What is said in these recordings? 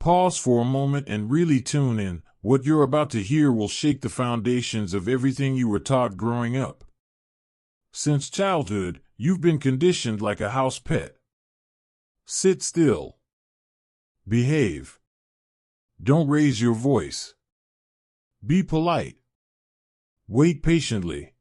Pause for a moment and really tune in. What you're about to hear will shake the foundations of everything you were taught growing up. Since childhood, you've been conditioned like a house pet. Sit still. Behave. Don't raise your voice. Be polite. Wait patiently.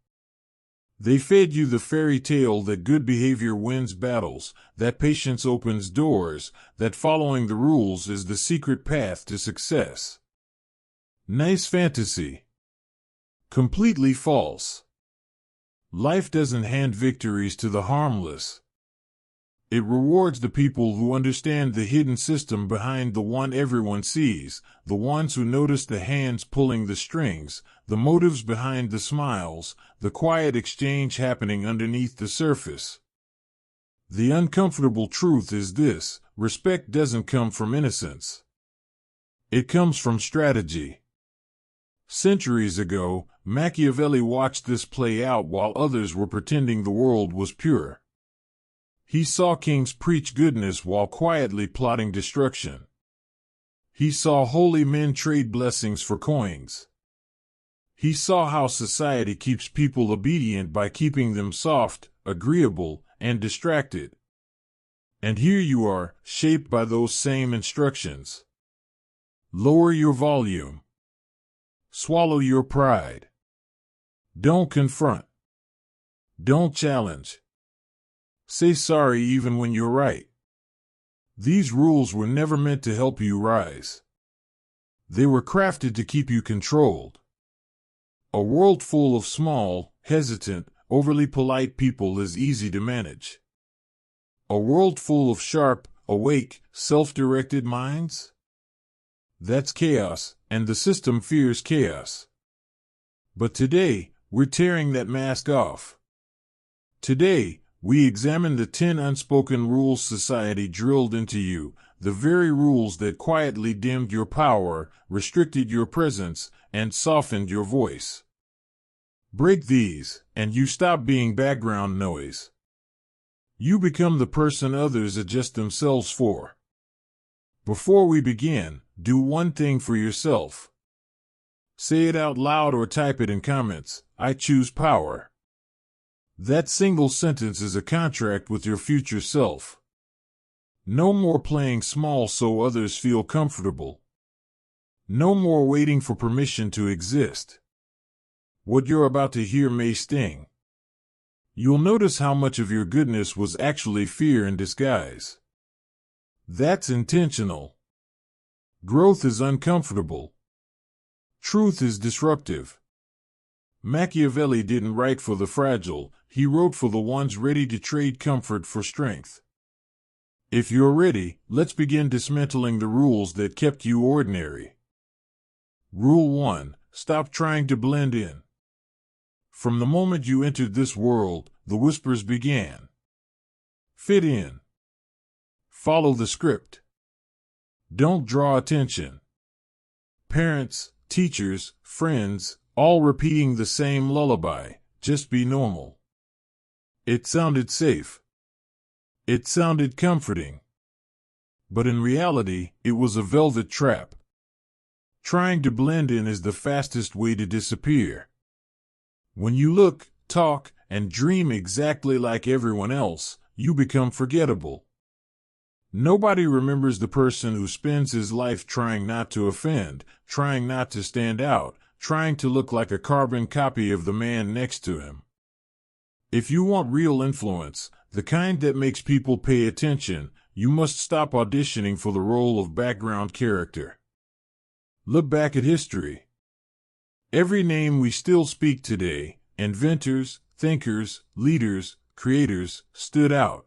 They fed you the fairy tale that good behavior wins battles, that patience opens doors, that following the rules is the secret path to success. Nice fantasy. Completely false. Life doesn't hand victories to the harmless. It rewards the people who understand the hidden system behind the one everyone sees, the ones who notice the hands pulling the strings, the motives behind the smiles, the quiet exchange happening underneath the surface. The uncomfortable truth is this: respect doesn't come from innocence. It comes from strategy. Centuries ago, Machiavelli watched this play out while others were pretending the world was pure. He saw kings preach goodness while quietly plotting destruction. He saw holy men trade blessings for coins. He saw how society keeps people obedient by keeping them soft, agreeable, and distracted. And here you are, shaped by those same instructions. Lower your volume. Swallow your pride. Don't confront. Don't challenge. Say sorry even when you're right. These rules were never meant to help you rise. They were crafted to keep you controlled. A world full of small, hesitant, overly polite people is easy to manage. A world full of sharp, awake, self-directed minds? That's chaos, and the system fears chaos. But today, we're tearing that mask off. Today, we examine the 10 unspoken rules society drilled into you, the very rules that quietly dimmed your power, restricted your presence, and softened your voice. Break these, and you stop being background noise. You become the person others adjust themselves for. Before we begin, do one thing for yourself. Say it out loud or type it in comments: I choose power. That single sentence is a contract with your future self. No more playing small so others feel comfortable. No more waiting for permission to exist. What you're about to hear may sting. You'll notice how much of your goodness was actually fear in disguise. That's intentional. Growth is uncomfortable. Truth is disruptive. Machiavelli didn't write for the fragile, he wrote for the ones ready to trade comfort for strength. If you're ready, let's begin dismantling the rules that kept you ordinary. Rule 1. Stop trying to blend in. From the moment you entered this world, the whispers began. Fit in. Follow the script. Don't draw attention. Parents, teachers, friends, all repeating the same lullaby: just be normal. It sounded safe. It sounded comforting. But in reality, it was a velvet trap. Trying to blend in is the fastest way to disappear. When you look, talk, and dream exactly like everyone else, you become forgettable. Nobody remembers the person who spends his life trying not to offend, trying not to stand out, trying to look like a carbon copy of the man next to him. If you want real influence, the kind that makes people pay attention, you must stop auditioning for the role of background character. Look back at history. Every name we still speak today, inventors, thinkers, leaders, creators, stood out.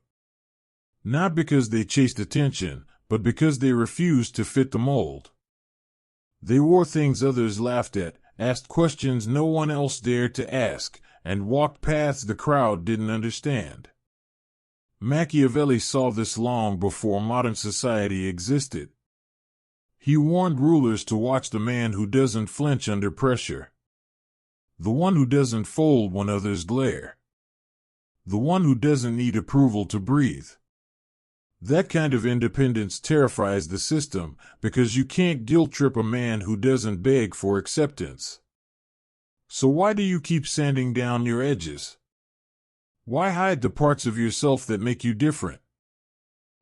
Not because they chased attention, but because they refused to fit the mold. They wore things others laughed at, asked questions no one else dared to ask, and walked paths the crowd didn't understand. Machiavelli saw this long before modern society existed. He warned rulers to watch the man who doesn't flinch under pressure. The one who doesn't fold when others glare. The one who doesn't need approval to breathe. That kind of independence terrifies the system because you can't guilt trip a man who doesn't beg for acceptance. So why do you keep sanding down your edges? Why hide the parts of yourself that make you different?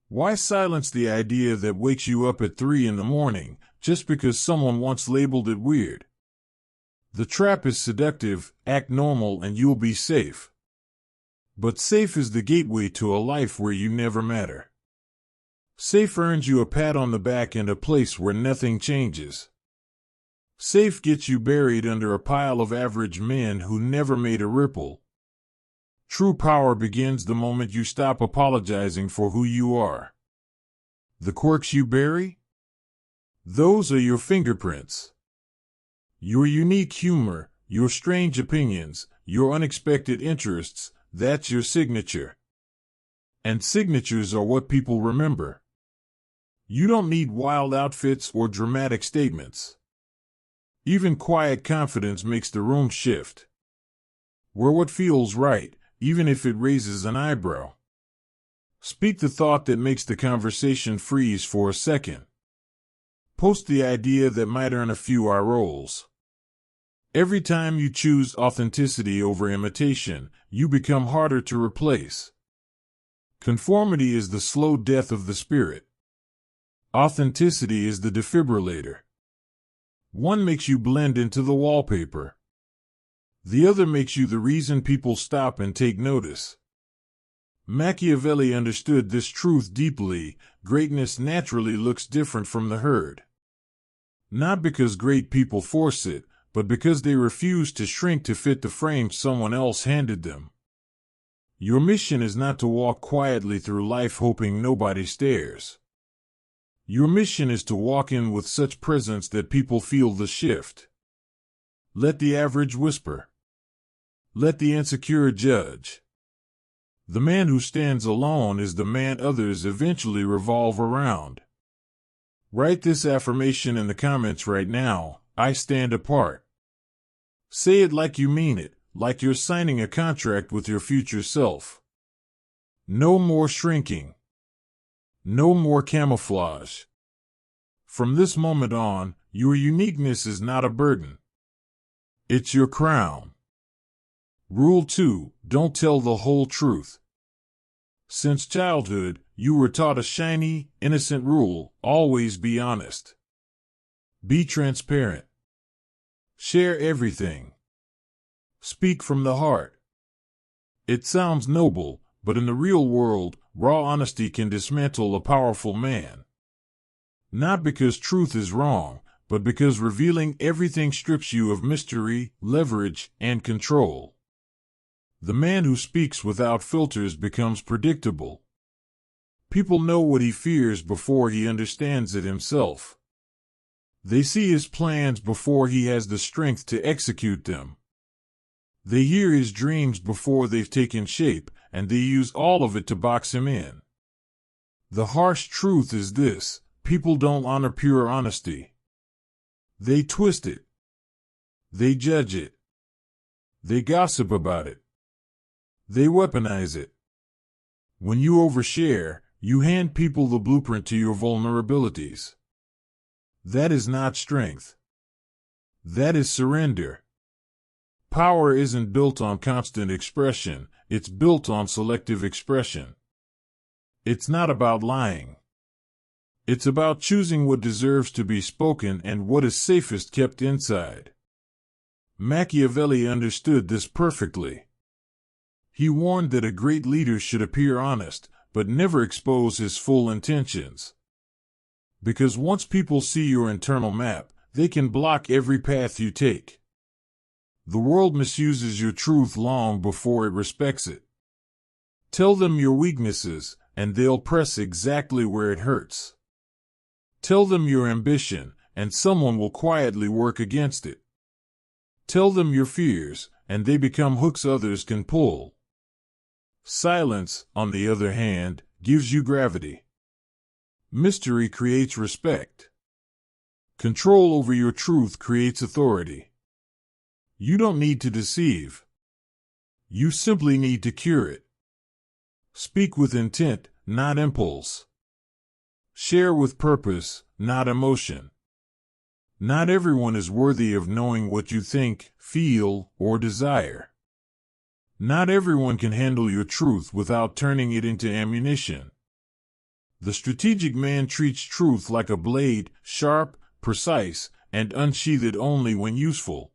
Why silence the idea that wakes you up at 3 in the morning just because someone once labeled it weird? The trap is seductive, act normal and you'll be safe. But safe is the gateway to a life where you never matter. Safe earns you a pat on the back and a place where nothing changes. Safe gets you buried under a pile of average men who never made a ripple. True power begins the moment you stop apologizing for who you are. The quirks you bury? Those are your fingerprints. Your unique humor, your strange opinions, your unexpected interests, that's your signature. And signatures are what people remember. You don't need wild outfits or dramatic statements. Even quiet confidence makes the room shift. Wear what feels right, even if it raises an eyebrow. Speak the thought that makes the conversation freeze for a second. Post the idea that might earn a few eye rolls. Every time you choose authenticity over imitation, you become harder to replace. Conformity is the slow death of the spirit. Authenticity is the defibrillator. One makes you blend into the wallpaper. The other makes you the reason people stop and take notice. Machiavelli understood this truth deeply. Greatness naturally looks different from the herd. Not because great people force it, but because they refuse to shrink to fit the frame someone else handed them. Your mission is not to walk quietly through life hoping nobody stares. Your mission is to walk in with such presence that people feel the shift. Let the average whisper. Let the insecure judge. The man who stands alone is the man others eventually revolve around. Write this affirmation in the comments right now: I stand apart. Say it like you mean it, like you're signing a contract with your future self. No more shrinking. No more camouflage. From this moment on, your uniqueness is not a burden. It's your crown. Rule 2: don't tell the whole truth. Since childhood, you were taught a shiny, innocent rule: always be honest. Be transparent. Share everything. Speak from the heart. It sounds noble, but in the real world, raw honesty can dismantle a powerful man. Not because truth is wrong, but because revealing everything strips you of mystery, leverage, and control. The man who speaks without filters becomes predictable. People know what he fears before he understands it himself. They see his plans before he has the strength to execute them. They hear his dreams before they've taken shape, and they use all of it to box him in. The harsh truth is this: people don't honor pure honesty. They twist it. They judge it. They gossip about it. They weaponize it. When you overshare, you hand people the blueprint to your vulnerabilities. That is not strength. That is surrender. Power isn't built on constant expression, it's built on selective expression. It's not about lying. It's about choosing what deserves to be spoken and what is safest kept inside. Machiavelli understood this perfectly. He warned that a great leader should appear honest, but never expose his full intentions. Because once people see your internal map, they can block every path you take. The world misuses your truth long before it respects it. Tell them your weaknesses, and they'll press exactly where it hurts. Tell them your ambition, and someone will quietly work against it. Tell them your fears, and they become hooks others can pull. Silence, on the other hand, gives you gravity. Mystery creates respect. Control over your truth creates authority. You don't need to deceive. You simply need to cure it. Speak with intent, not impulse. Share with purpose, not emotion. Not everyone is worthy of knowing what you think, feel, or desire. Not everyone can handle your truth without turning it into ammunition. The strategic man treats truth like a blade, sharp, precise, and unsheathed only when useful.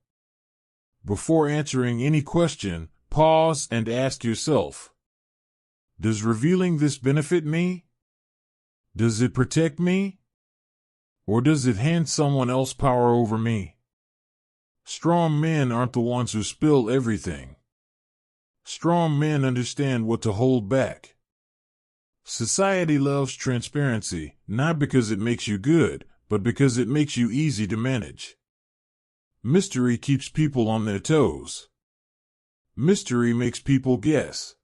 Before answering any question, pause and ask yourself, does revealing this benefit me? Does it protect me? Or does it hand someone else power over me? Strong men aren't the ones who spill everything. Strong men understand what to hold back. Society loves transparency, not because it makes you good, but because it makes you easy to manage. Mystery keeps people on their toes. Mystery makes people guess.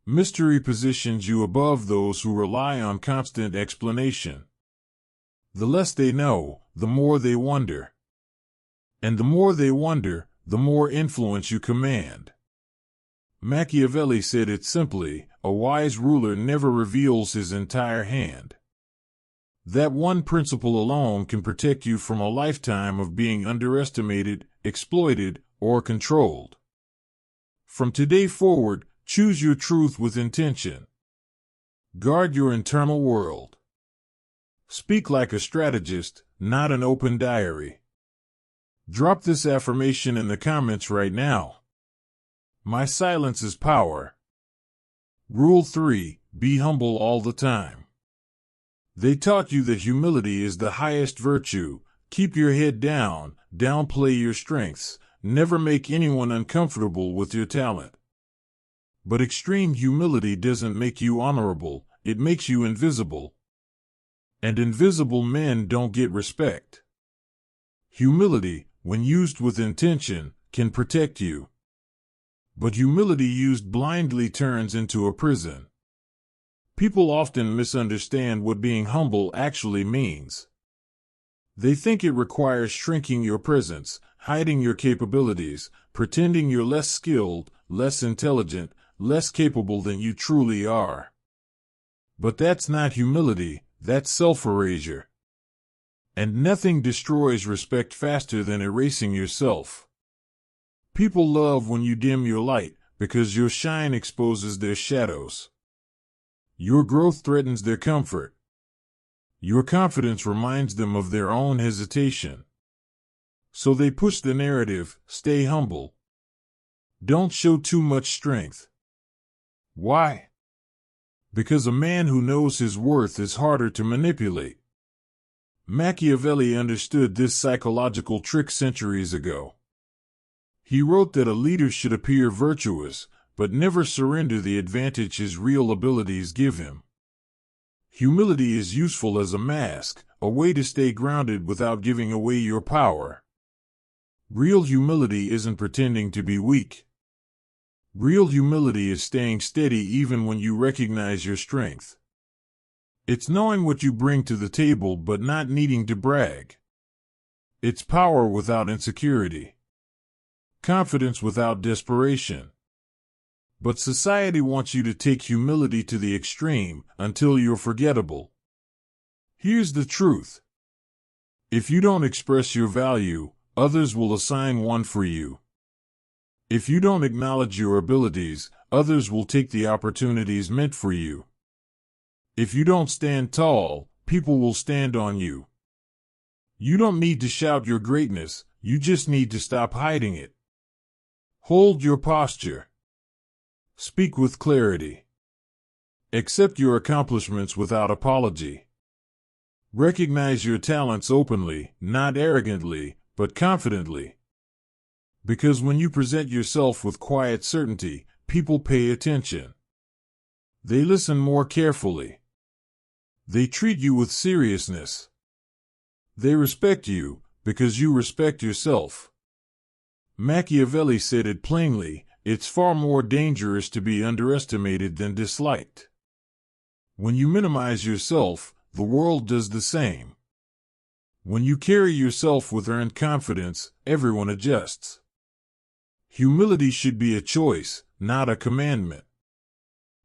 Mystery positions you above those who rely on constant explanation. The less they know, the more they wonder. And the more they wonder, the more influence you command. Machiavelli said it simply, a wise ruler never reveals his entire hand. That one principle alone can protect you from a lifetime of being underestimated, exploited, or controlled. From today forward, choose your truth with intention. Guard your internal world. Speak like a strategist, not an open diary. Drop this affirmation in the comments right now. My silence is power. Rule 3. Be humble all the time. They taught you that humility is the highest virtue. Keep your head down, downplay your strengths, never make anyone uncomfortable with your talent. But extreme humility doesn't make you honorable, it makes you invisible. And invisible men don't get respect. Humility, when used with intention, can protect you. But humility used blindly turns into a prison. People often misunderstand what being humble actually means. They think it requires shrinking your presence, hiding your capabilities, pretending you're less skilled, less intelligent, less capable than you truly are. But that's not humility, that's self-erasure. And nothing destroys respect faster than erasing yourself. People love when you dim your light, because your shine exposes their shadows. Your growth threatens their comfort. Your confidence reminds them of their own hesitation. So they push the narrative, stay humble. Don't show too much strength. Why? Because a man who knows his worth is harder to manipulate. Machiavelli understood this psychological trick centuries ago. He wrote that a leader should appear virtuous, but never surrender the advantage his real abilities give him. Humility is useful as a mask, a way to stay grounded without giving away your power. Real humility isn't pretending to be weak. Real humility is staying steady even when you recognize your strength. It's knowing what you bring to the table but not needing to brag. It's power without insecurity. Confidence without desperation. But society wants you to take humility to the extreme until you're forgettable. Here's the truth. If you don't express your value, others will assign one for you. If you don't acknowledge your abilities, others will take the opportunities meant for you. If you don't stand tall, people will stand on you. You don't need to shout your greatness, you just need to stop hiding it. Hold your posture. Speak with clarity. Accept your accomplishments without apology. Recognize your talents openly, not arrogantly, but confidently. Because when you present yourself with quiet certainty, people pay attention. They listen more carefully. They treat you with seriousness. They respect you, because you respect yourself. Machiavelli said it plainly, it's far more dangerous to be underestimated than disliked. When you minimize yourself, the world does the same. When you carry yourself with earned confidence, everyone adjusts. Humility should be a choice, not a commandment.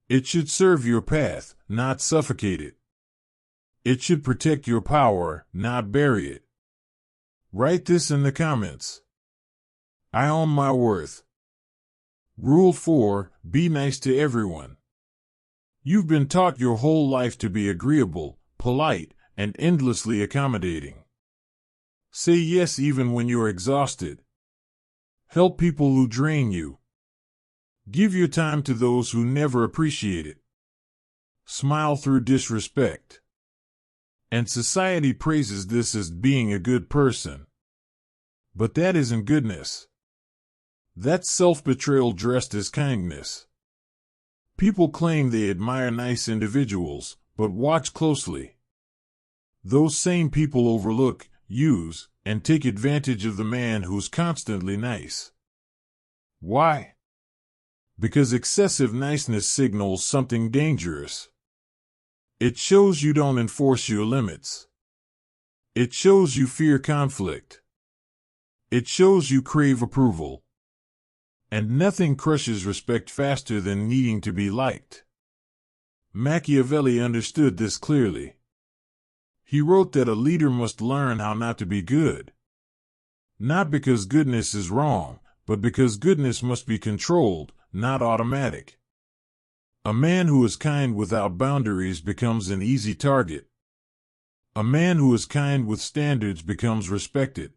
It should serve your path, not suffocate it. It should protect your power, not bury it. Write this in the comments. I own my worth. Rule 4. Be nice to everyone. You've been taught your whole life to be agreeable, polite, and endlessly accommodating. Say yes even when you're exhausted. Help people who drain you. Give your time to those who never appreciate it. Smile through disrespect. And society praises this as being a good person. But that isn't goodness. That's self-betrayal dressed as kindness. People claim they admire nice individuals, but watch closely. Those same people overlook, use, and take advantage of the man who's constantly nice. Why? Because excessive niceness signals something dangerous. It shows you don't enforce your limits. It shows you fear conflict. It shows you crave approval. And nothing crushes respect faster than needing to be liked. Machiavelli understood this clearly. He wrote that a leader must learn how not to be good. Not because goodness is wrong, but because goodness must be controlled, not automatic. A man who is kind without boundaries becomes an easy target. A man who is kind with standards becomes respected.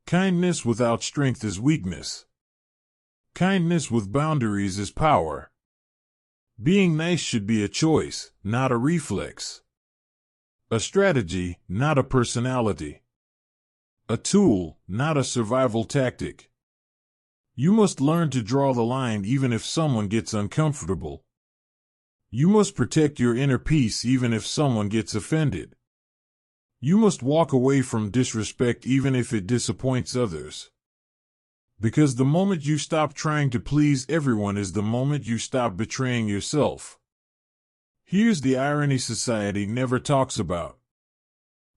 Kindness without strength is weakness. Kindness with boundaries is power. Being nice should be a choice, not a reflex. A strategy, not a personality. A tool, not a survival tactic. You must learn to draw the line even if someone gets uncomfortable. You must protect your inner peace even if someone gets offended. You must walk away from disrespect even if it disappoints others. Because the moment you stop trying to please everyone is the moment you stop betraying yourself. Here's the irony society never talks about.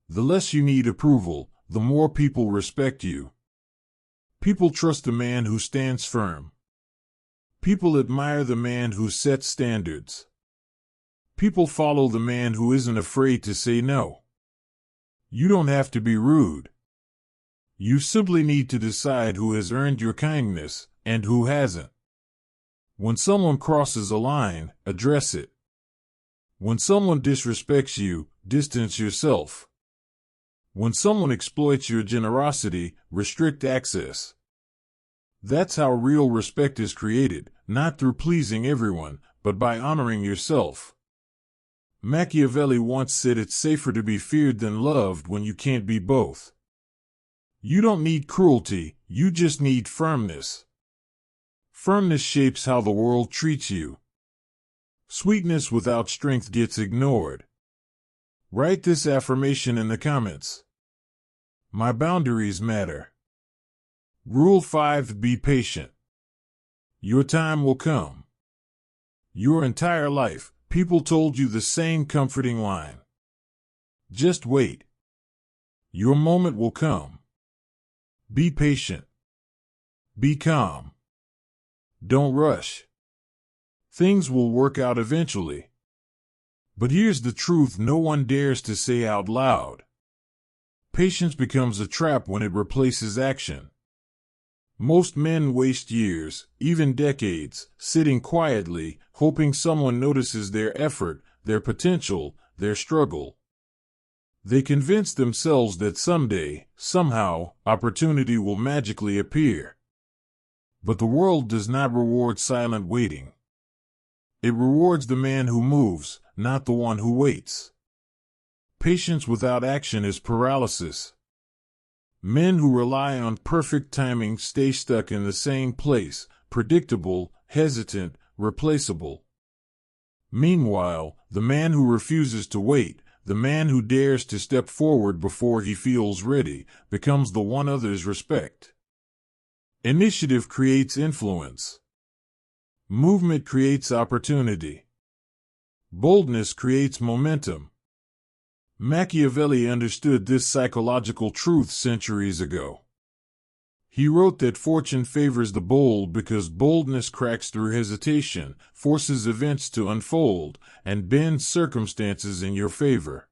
The less you need approval, the more people respect you. People trust the man who stands firm. People admire the man who sets standards. People follow the man who isn't afraid to say no. You don't have to be rude. You simply need to decide who has earned your kindness and who hasn't. When someone crosses a line, address it. When someone disrespects you, distance yourself. When someone exploits your generosity, restrict access. That's how real respect is created, not through pleasing everyone, but by honoring yourself. Machiavelli once said it's safer to be feared than loved when you can't be both. You don't need cruelty, you just need firmness. Firmness shapes how the world treats you. Sweetness without strength gets ignored. Write this affirmation in the comments. My boundaries matter. Rule 5. Be patient. Your time will come. Your entire life, people told you the same comforting line. Just wait. Your moment will come. Be patient. Be calm. Don't rush. Things will work out eventually. But here's the truth no one dares to say out loud. Patience becomes a trap when it replaces action. Most men waste years, even decades, sitting quietly, hoping someone notices their effort, their potential, their struggle. They convince themselves that someday, somehow, opportunity will magically appear. But the world does not reward silent waiting. It rewards the man who moves, not the one who waits. Patience without action is paralysis. Men who rely on perfect timing stay stuck in the same place, predictable, hesitant, replaceable. Meanwhile, the man who refuses to wait, the man who dares to step forward before he feels ready, becomes the one others respect. Initiative creates influence. Movement creates opportunity. Boldness creates momentum. Machiavelli understood this psychological truth centuries ago. He wrote that fortune favors the bold because boldness cracks through hesitation, forces events to unfold, and bends circumstances in your favor.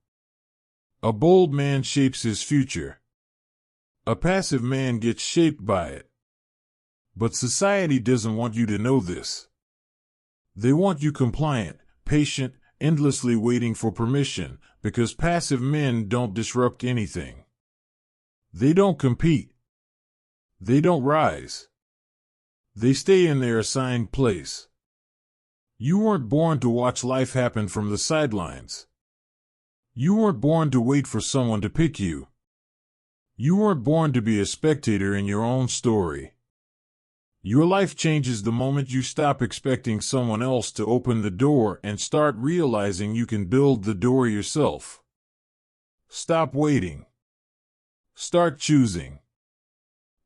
A bold man shapes his future. A passive man gets shaped by it. But society doesn't want you to know this. They want you compliant, patient, endlessly waiting for permission, because passive men don't disrupt anything. They don't compete. They don't rise. They stay in their assigned place. You weren't born to watch life happen from the sidelines. You weren't born to wait for someone to pick you. You weren't born to be a spectator in your own story. Your life changes the moment you stop expecting someone else to open the door and start realizing you can build the door yourself. Stop waiting. Start choosing.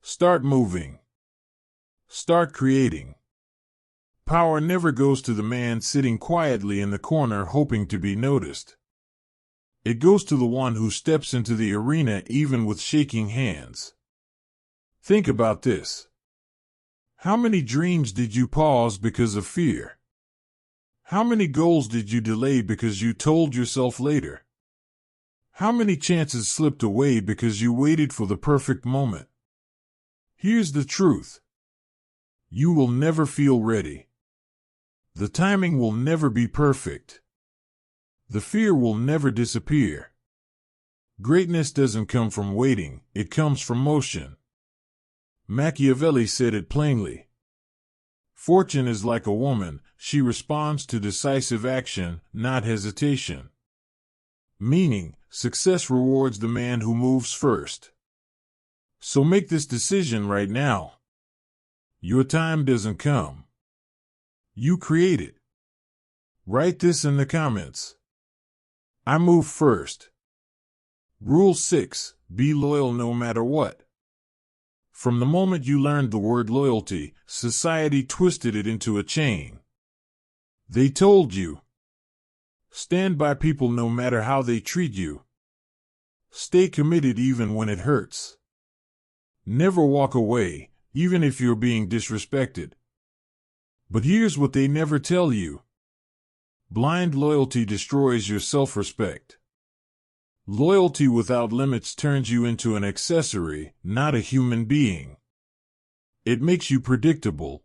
Start moving. Start creating. Power never goes to the man sitting quietly in the corner hoping to be noticed. It goes to the one who steps into the arena even with shaking hands. Think about this. How many dreams did you pause because of fear? How many goals did you delay because you told yourself later? How many chances slipped away because you waited for the perfect moment? Here's the truth. You will never feel ready. The timing will never be perfect. The fear will never disappear. Greatness doesn't come from waiting, it comes from motion. Machiavelli said it plainly. Fortune is like a woman, she responds to decisive action, not hesitation. Meaning, success rewards the man who moves first. So make this decision right now. Your time doesn't come. You create it. Write this in the comments. I move first. Rule 6. Be loyal no matter what. From the moment you learned the word loyalty, society twisted it into a chain. They told you, stand by people no matter how they treat you. Stay committed even when it hurts. Never walk away, even if you're being disrespected. But here's what they never tell you. Blind loyalty destroys your self-respect. Loyalty without limits turns you into an accessory, not a human being. It makes you predictable.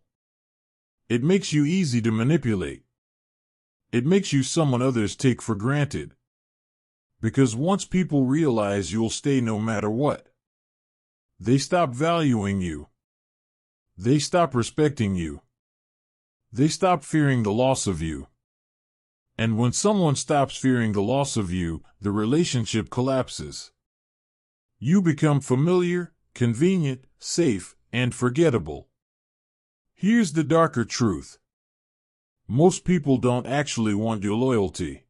It makes you easy to manipulate. It makes you someone others take for granted. Because once people realize you'll stay no matter what, they stop valuing you. They stop respecting you. They stop fearing the loss of you. And when someone stops fearing the loss of you, the relationship collapses. You become familiar, convenient, safe, and forgettable. Here's the darker truth. Most people don't actually want your loyalty.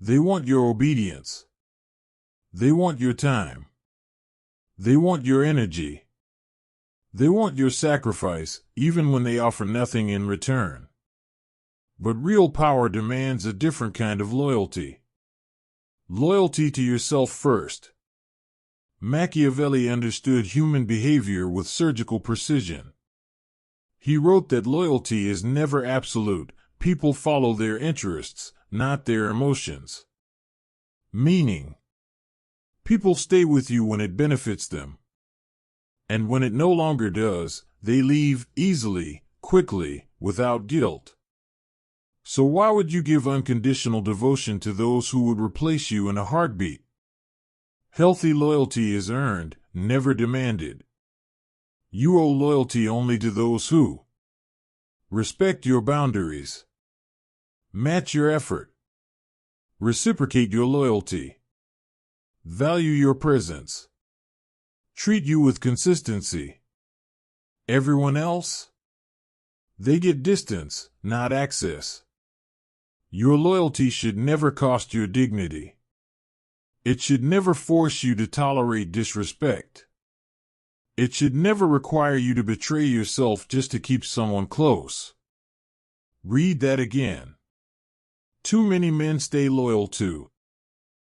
They want your obedience. They want your time. They want your energy. They want your sacrifice, even when they offer nothing in return. But real power demands a different kind of loyalty. Loyalty to yourself first. Machiavelli understood human behavior with surgical precision. He wrote that loyalty is never absolute. People follow their interests, not their emotions. Meaning, people stay with you when it benefits them. And when it no longer does, they leave easily, quickly, without guilt. So why would you give unconditional devotion to those who would replace you in a heartbeat? Healthy loyalty is earned, never demanded. You owe loyalty only to those who respect your boundaries, match your effort, reciprocate your loyalty, value your presence, treat you with consistency. Everyone else? They get distance, not access. Your loyalty should never cost your dignity. It should never force you to tolerate disrespect. It should never require you to betray yourself just to keep someone close. Read that again. Too many men stay loyal to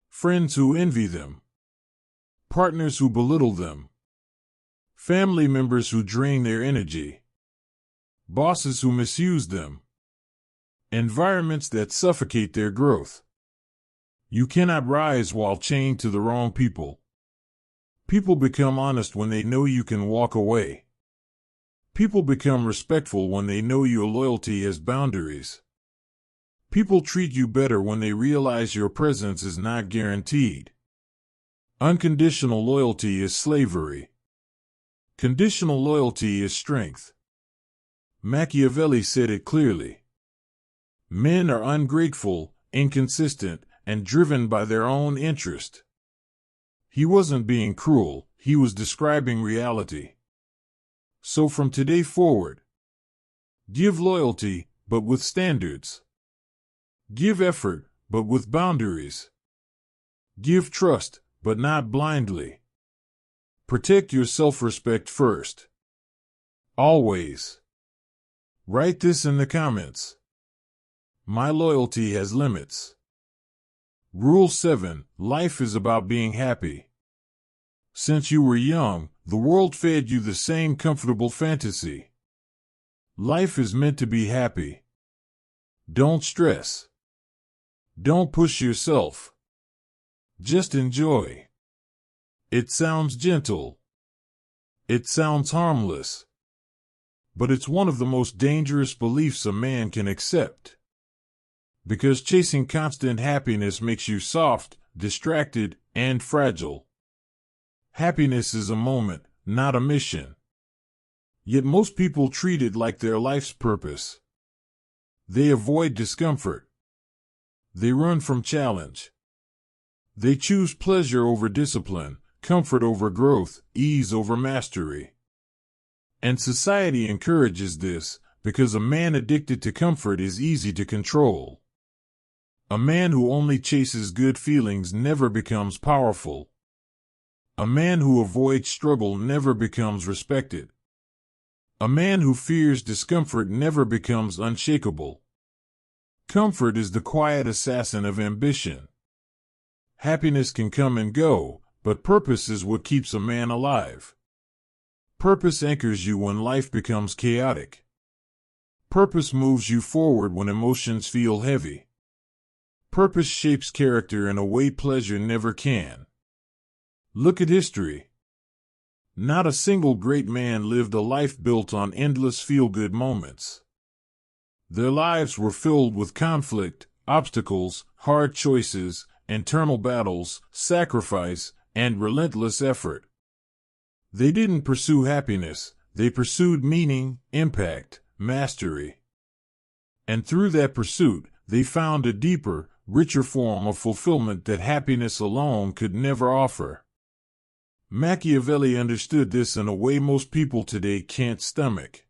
friends who envy them, partners who belittle them, family members who drain their energy, bosses who misuse them, environments that suffocate their growth. You cannot rise while chained to the wrong people. People become honest when they know you can walk away. People become respectful when they know your loyalty has boundaries. People treat you better when they realize your presence is not guaranteed. Unconditional loyalty is slavery. Conditional loyalty is strength. Machiavelli said it clearly. Men are ungrateful, inconsistent, and driven by their own interest. He wasn't being cruel, he was describing reality. So from today forward, give loyalty, but with standards. Give effort, but with boundaries. Give trust, but not blindly. Protect your self-respect first. Always. Write this in the comments. My loyalty has limits. Rule 7. Life is about being happy. Since you were young, the world fed you the same comfortable fantasy. Life is meant to be happy. Don't stress. Don't push yourself. Just enjoy. It sounds gentle. It sounds harmless. But it's one of the most dangerous beliefs a man can accept. Because chasing constant happiness makes you soft, distracted, and fragile. Happiness is a moment, not a mission. Yet most people treat it like their life's purpose. They avoid discomfort. They run from challenge. They choose pleasure over discipline, comfort over growth, ease over mastery. And society encourages this, because a man addicted to comfort is easy to control. A man who only chases good feelings never becomes powerful. A man who avoids struggle never becomes respected. A man who fears discomfort never becomes unshakable. Comfort is the quiet assassin of ambition. Happiness can come and go, but purpose is what keeps a man alive. Purpose anchors you when life becomes chaotic. Purpose moves you forward when emotions feel heavy. Purpose shapes character in a way pleasure never can. Look at history. Not a single great man lived a life built on endless feel-good moments. Their lives were filled with conflict, obstacles, hard choices, internal battles, sacrifice, and relentless effort. They didn't pursue happiness, they pursued meaning, impact, mastery. And through that pursuit, they found a deeper, richer form of fulfillment that happiness alone could never offer. Machiavelli understood this in a way most people today can't stomach.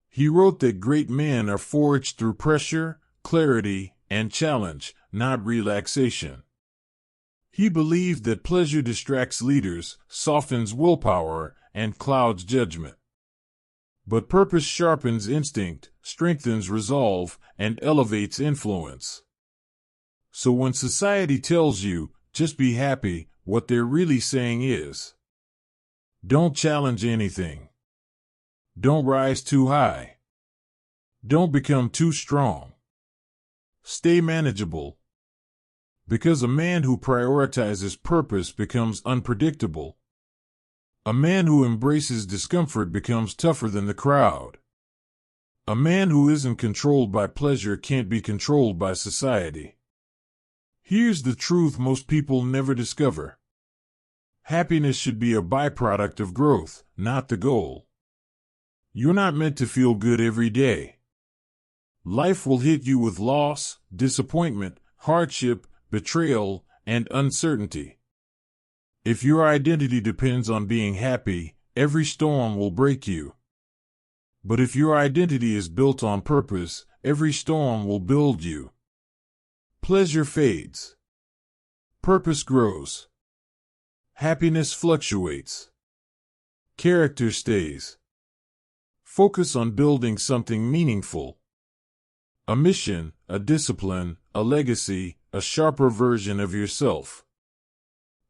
He wrote that great men are forged through pressure, clarity, and challenge, not relaxation. He believed that pleasure distracts leaders, softens willpower, and clouds judgment. But purpose sharpens instinct, strengthens resolve, and elevates influence. So when society tells you, just be happy, what they're really saying is, don't challenge anything. Don't rise too high. Don't become too strong. Stay manageable. Because a man who prioritizes purpose becomes unpredictable. A man who embraces discomfort becomes tougher than the crowd. A man who isn't controlled by pleasure can't be controlled by society. Here's the truth most people never discover. Happiness should be a byproduct of growth, not the goal. You're not meant to feel good every day. Life will hit you with loss, disappointment, hardship, betrayal, and uncertainty. If your identity depends on being happy, every storm will break you. But if your identity is built on purpose, every storm will build you. Pleasure fades. Purpose grows. Happiness fluctuates. Character stays. Focus on building something meaningful. A mission, a discipline, a legacy, a sharper version of yourself.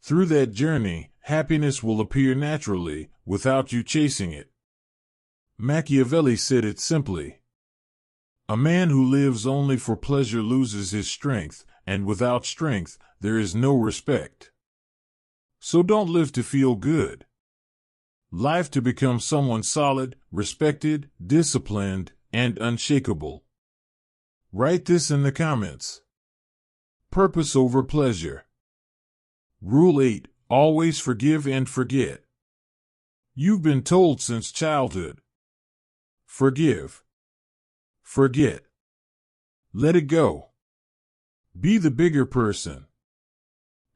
Through that journey, happiness will appear naturally, without you chasing it. Machiavelli said it simply. A man who lives only for pleasure loses his strength, and without strength, there is no respect. So don't live to feel good. Live to become someone solid, respected, disciplined, and unshakable. Write this in the comments. Purpose over pleasure. Rule 8. Always forgive and forget. You've been told since childhood. Forgive. Forget. Let it go. Be the bigger person.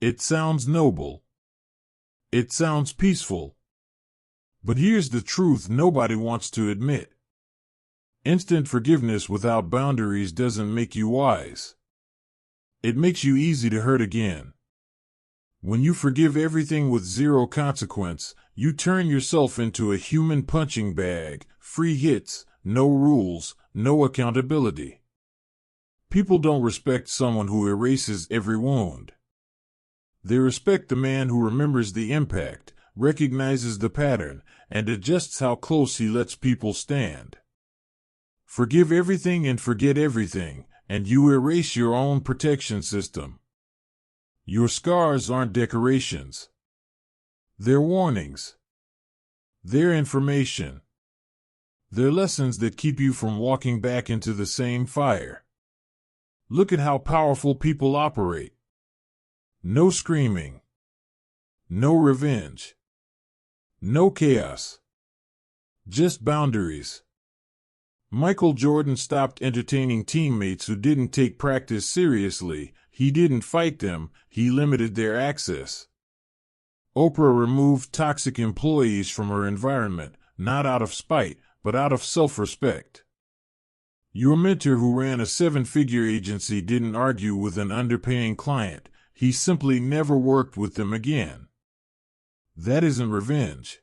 It sounds noble. It sounds peaceful. But here's the truth nobody wants to admit. Instant forgiveness without boundaries doesn't make you wise. It makes you easy to hurt again. When you forgive everything with zero consequence, you turn yourself into a human punching bag, free hits, no rules, no accountability. People don't respect someone who erases every wound. They respect the man who remembers the impact, recognizes the pattern, and adjusts how close he lets people stand. Forgive everything and forget everything, and you erase your own protection system. Your scars aren't decorations. They're warnings. They're information. They're lessons that keep you from walking back into the same fire. Look at how powerful people operate. No screaming. No revenge. No chaos. Just boundaries. Michael Jordan stopped entertaining teammates who didn't take practice seriously. He didn't fight them, he limited their access. Oprah removed toxic employees from her environment, not out of spite, but out of self-respect. Your mentor who ran a 7-figure agency didn't argue with an underpaying client, he simply never worked with them again. That isn't revenge.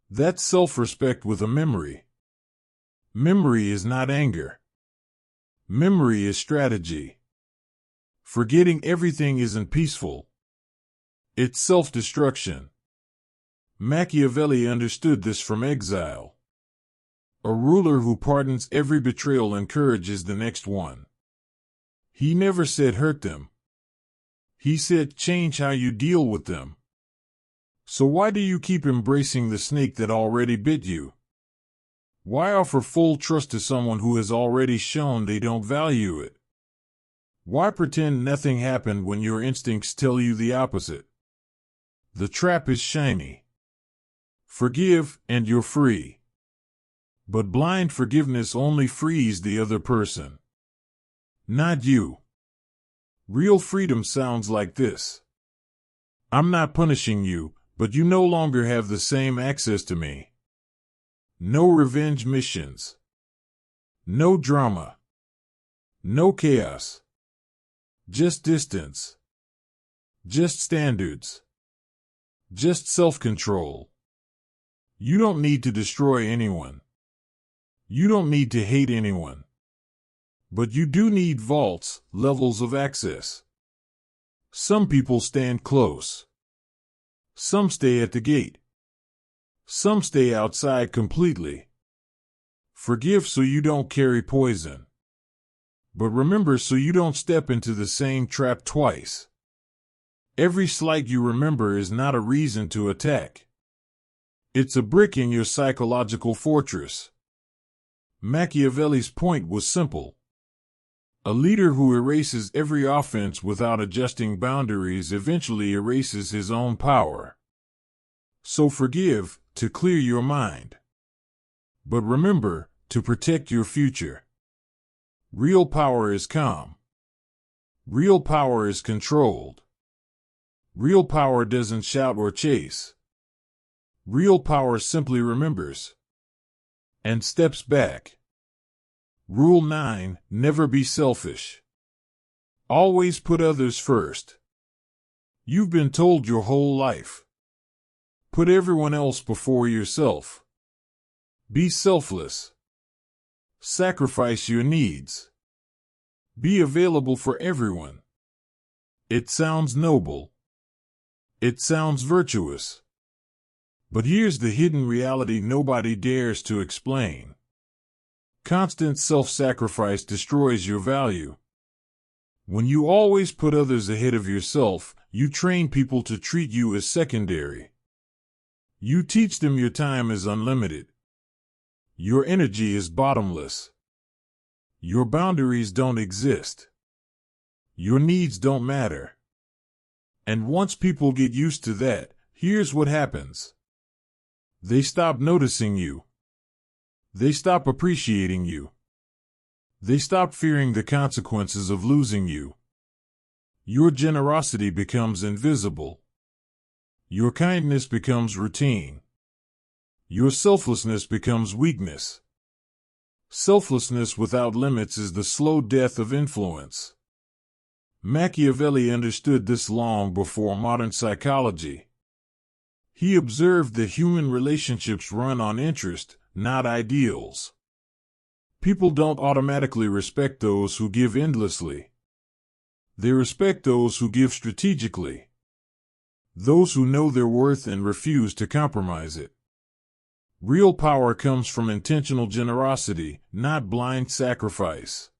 That's self-respect with a memory. Memory is not anger. Memory is strategy. Forgetting everything isn't peaceful. It's self-destruction. Machiavelli understood this from exile. A ruler who pardons every betrayal encourages the next one. He never said hurt them. He said change how you deal with them. So why do you keep embracing the snake that already bit you? Why offer full trust to someone who has already shown they don't value it? Why pretend nothing happened when your instincts tell you the opposite? The trap is shiny. Forgive, and you're free. But blind forgiveness only frees the other person. Not you. Real freedom sounds like this. I'm not punishing you, but you no longer have the same access to me. No revenge missions. No drama. No chaos. Just distance. Just standards. Just self-control. You don't need to destroy anyone. You don't need to hate anyone. But you do need vaults, levels of access. Some people stand close. Some stay at the gate. Some stay outside completely. Forgive so you don't carry poison. But remember so you don't step into the same trap twice. Every slight you remember is not a reason to attack. It's a brick in your psychological fortress. Machiavelli's point was simple. A leader who erases every offense without adjusting boundaries eventually erases his own power. So forgive, to clear your mind. But remember, to protect your future. Real power is calm. Real power is controlled. Real power doesn't shout or chase. Real power simply remembers. And steps back. Rule 9, never be selfish. Always put others first. You've been told your whole life. Put everyone else before yourself. Be selfless. Sacrifice your needs. Be available for everyone. It sounds noble. It sounds virtuous. But here's the hidden reality nobody dares to explain. Constant self-sacrifice destroys your value. When you always put others ahead of yourself, you train people to treat you as secondary. You teach them your time is unlimited. Your energy is bottomless. Your boundaries don't exist. Your needs don't matter. And once people get used to that, here's what happens. They stop noticing you. They stop appreciating you. They stop fearing the consequences of losing you. Your generosity becomes invisible. Your kindness becomes routine. Your selflessness becomes weakness. Selflessness without limits is the slow death of influence. Machiavelli understood this long before modern psychology. He observed that human relationships run on interest, not ideals. People don't automatically respect those who give endlessly. They respect those who give strategically. Those who know their worth and refuse to compromise it. Real power comes from intentional generosity, not blind sacrifice.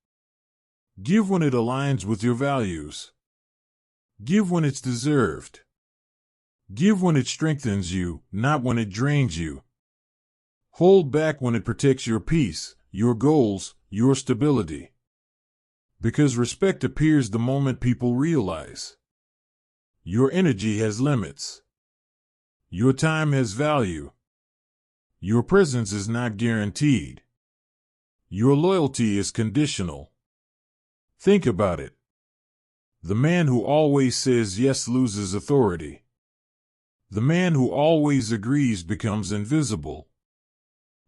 Give when it aligns with your values. Give when it's deserved. Give when it strengthens you, not when it drains you. Hold back when it protects your peace, your goals, your stability. Because respect appears the moment people realize. Your energy has limits. Your time has value. Your presence is not guaranteed. Your loyalty is conditional. Think about it. The man who always says yes loses authority. The man who always agrees becomes invisible.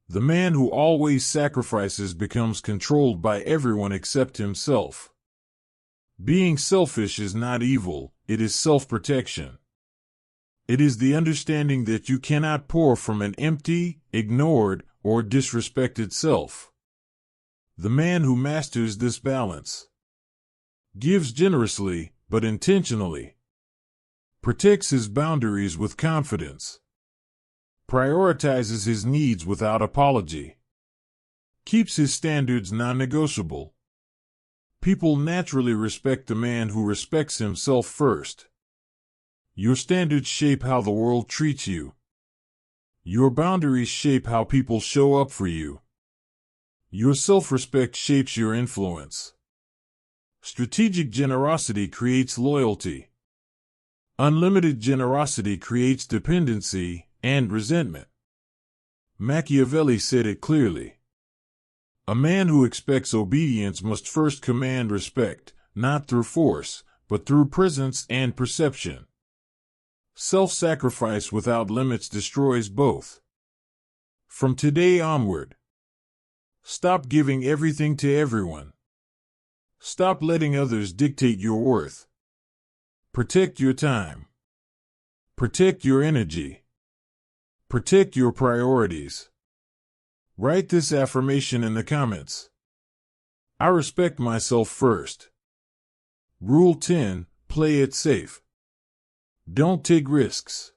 The man who always sacrifices becomes controlled by everyone except himself. Being selfish is not evil, it is self-protection. It is the understanding that you cannot pour from an empty, ignored, or disrespected self. The man who masters this balance gives generously, but intentionally, protects his boundaries with confidence, prioritizes his needs without apology, keeps his standards non-negotiable. People naturally respect the man who respects himself first. Your standards shape how the world treats you. Your boundaries shape how people show up for you. Your self-respect shapes your influence. Strategic generosity creates loyalty. Unlimited generosity creates dependency and resentment. Machiavelli said it clearly. A man who expects obedience must first command respect, not through force, but through presence and perception. Self-sacrifice without limits destroys both. From today onward, stop giving everything to everyone. Stop letting others dictate your worth. Protect your time. Protect your energy. Protect your priorities. Write this affirmation in the comments. I respect myself first. Rule 10, play it safe. Don't take risks.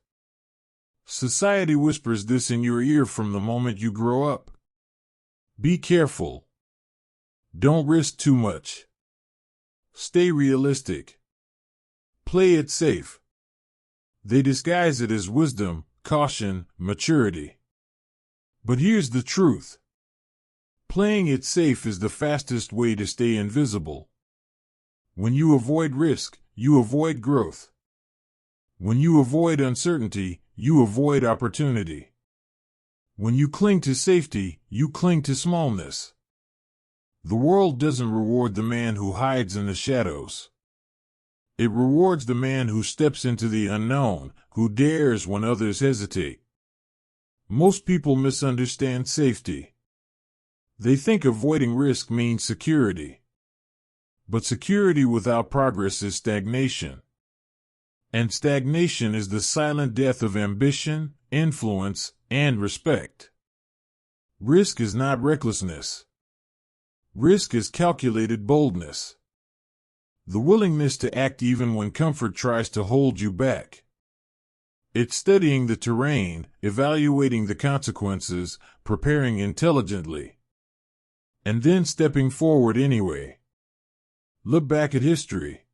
Society whispers this in your ear from the moment you grow up. Be careful. Don't risk too much. Stay realistic. Play it safe. They disguise it as wisdom, caution, maturity. But here's the truth. Playing it safe is the fastest way to stay invisible. When you avoid risk, you avoid growth. When you avoid uncertainty, you avoid opportunity. When you cling to safety, you cling to smallness. The world doesn't reward the man who hides in the shadows. It rewards the man who steps into the unknown, who dares when others hesitate. Most people misunderstand safety. They think avoiding risk means security. But security without progress is stagnation. And stagnation is the silent death of ambition, influence, and respect. Risk is not recklessness. Risk is calculated boldness. The willingness to act even when comfort tries to hold you back. It's studying the terrain, evaluating the consequences, preparing intelligently, and then stepping forward anyway. Look back at history.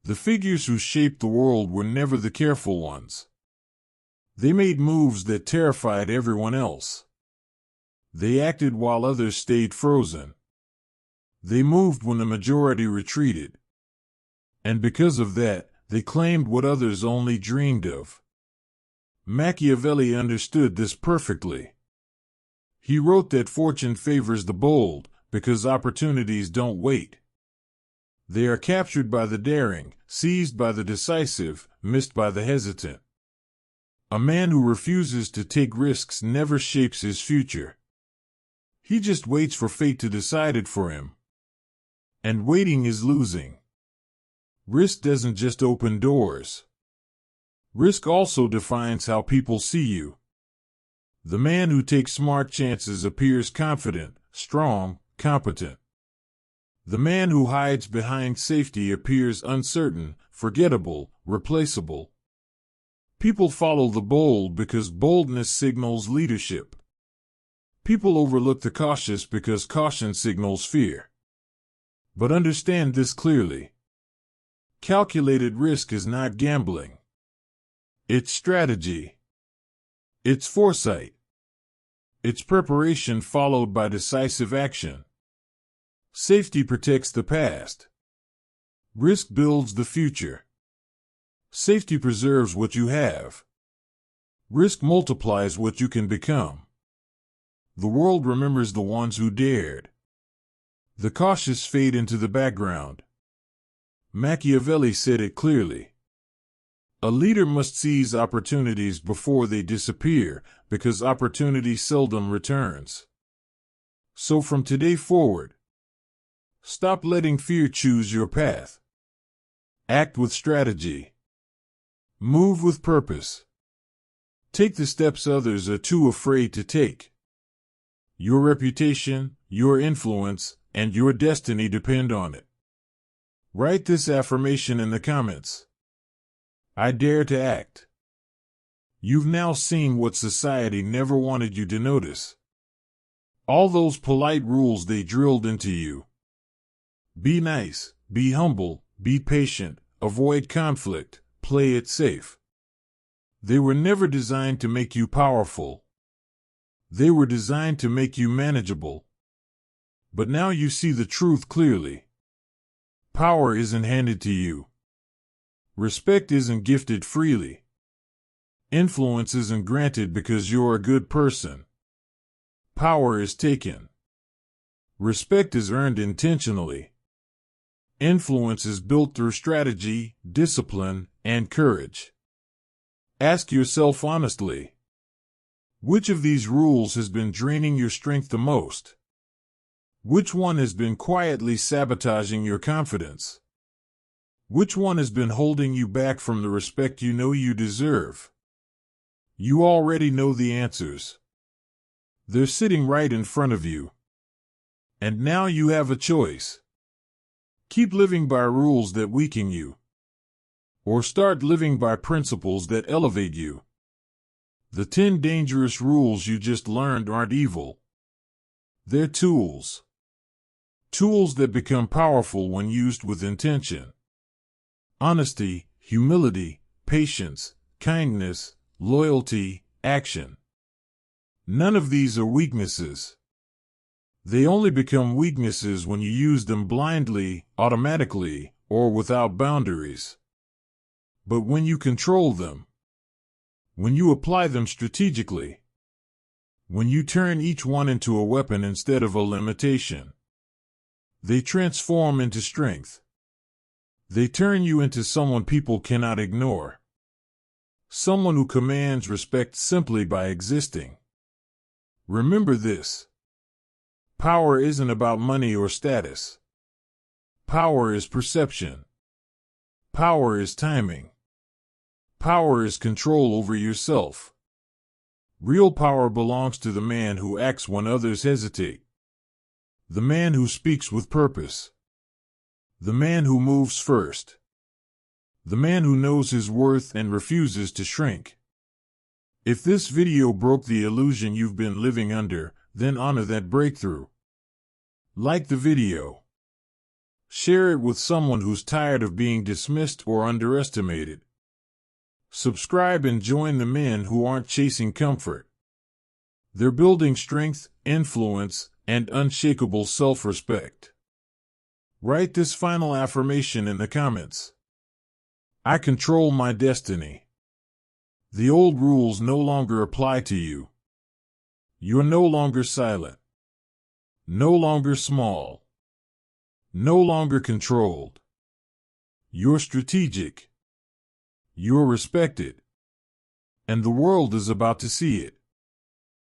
The figures who shaped the world were never the careful ones. They made moves that terrified everyone else. They acted while others stayed frozen. They moved when the majority retreated. And because of that, they claimed what others only dreamed of. Machiavelli understood this perfectly. He wrote that fortune favors the bold because opportunities don't wait. They are captured by the daring, seized by the decisive, missed by the hesitant. A man who refuses to take risks never shapes his future. He just waits for fate to decide it for him. And waiting is losing. Risk doesn't just open doors. Risk also defines how people see you. The man who takes smart chances appears confident, strong, competent. The man who hides behind safety appears uncertain, forgettable, replaceable. People follow the bold because boldness signals leadership. People overlook the cautious because caution signals fear. But understand this clearly. Calculated risk is not gambling. It's strategy. It's foresight. It's preparation followed by decisive action. Safety protects the past. Risk builds the future. Safety preserves what you have. Risk multiplies what you can become. The world remembers the ones who dared. The cautious fade into the background. Machiavelli said it clearly. A leader must seize opportunities before they disappear, because opportunity seldom returns. So from today forward, stop letting fear choose your path. Act with strategy. Move with purpose. Take the steps others are too afraid to take. Your reputation, your influence, and your destiny depend on it. Write this affirmation in the comments. I dare to act. You've now seen what society never wanted you to notice. All those polite rules they drilled into you. Be nice, be humble, be patient, avoid conflict, play it safe. They were never designed to make you powerful. They were designed to make you manageable. But now you see the truth clearly. Power isn't handed to you. Respect isn't gifted freely. Influence isn't granted because you're a good person. Power is taken. Respect is earned intentionally. Influence is built through strategy, discipline, and courage. Ask yourself honestly, which of these rules has been draining your strength the most? Which one has been quietly sabotaging your confidence? Which one has been holding you back from the respect you know you deserve? You already know the answers. They're sitting right in front of you. And now you have a choice. Keep living by rules that weaken you. Or start living by principles that elevate you. The 10 dangerous rules you just learned aren't evil. They're tools. Tools that become powerful when used with intention. Honesty, humility, patience, kindness, loyalty, action. None of these are weaknesses. They only become weaknesses when you use them blindly, automatically, or without boundaries. But when you control them, when you apply them strategically, when you turn each one into a weapon instead of a limitation, they transform into strength. They turn you into someone people cannot ignore. Someone who commands respect simply by existing. Remember this. Power isn't about money or status. Power is perception. Power is timing. Power is control over yourself. Real power belongs to the man who acts when others hesitate. The man who speaks with purpose. The man who moves first. The man who knows his worth and refuses to shrink. If this video broke the illusion you've been living under, then honor that breakthrough. Like the video. Share it with someone who's tired of being dismissed or underestimated. Subscribe and join the men who aren't chasing comfort. They're building strength, influence, and unshakable self-respect. Write this final affirmation in the comments. I control my destiny. The old rules no longer apply to you. You're no longer silent. No longer small. No longer controlled. You're strategic. You're respected. And the world is about to see it.